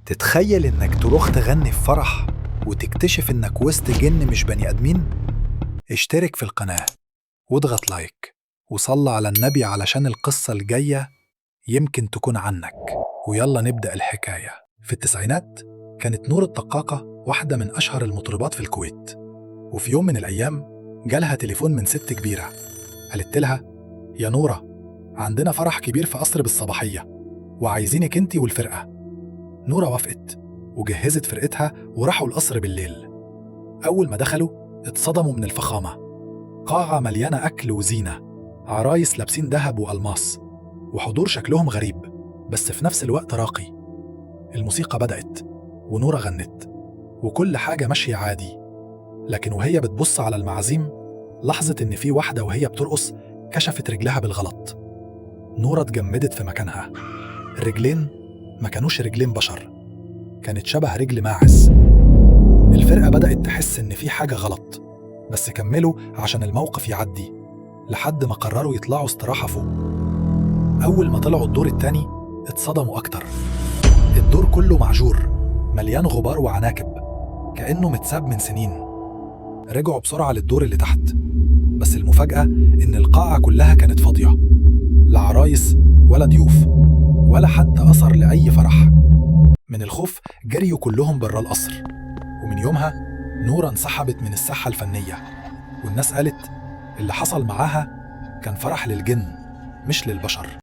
تتخيل إنك تروح تغني في فرح وتكتشف إنك وسط جن مش بني آدمين؟ اشترك في القناة واضغط لايك وصل على النبي علشان القصة الجاية يمكن تكون عنك. ويلا نبدأ الحكاية. في التسعينات كانت نور الدقاقة واحدة من أشهر المطربات في الكويت، وفي يوم من الأيام جالها تليفون من ست كبيرة قالت لها: يا نورة، عندنا فرح كبير في قصر بالصباحية وعايزينك انتي والفرقة. نورة وافقت وجهزت فرقتها وراحوا القصر بالليل. أول ما دخلوا اتصدموا من الفخامة، قاعة مليانة أكل وزينة، عرايس لابسين دهب وألماس، وحضور شكلهم غريب بس في نفس الوقت راقي. الموسيقى بدأت ونورة غنت وكل حاجة ماشية عادي، لكن وهي بتبص على المعازيم لاحظت إن في واحدة وهي بترقص كشفت رجلها بالغلط. نورة اتجمدت في مكانها. الرجلين ما كانوش رجلين بشر، كانت شبه رجل ماعز. الفرقة بدأت تحس إن في حاجة غلط، بس كملوا عشان الموقف يعدي لحد ما قرروا يطلعوا استراحة فوق. أول ما طلعوا الدور التاني اتصدموا أكتر. الدور كله معجور، مليان غبار وعناكب كأنه متساب من سنين. رجعوا بسرعة للدور اللي تحت، بس المفاجأة إن القاعة كلها كانت فاضية، لا عرايس ولا ضيوف ولا حتى أثر لأي فرح. من الخوف جريوا كلهم برا القصر، ومن يومها نورة انسحبت من الساحة الفنية، والناس قالت اللي حصل معاها كان فرح للجن مش للبشر.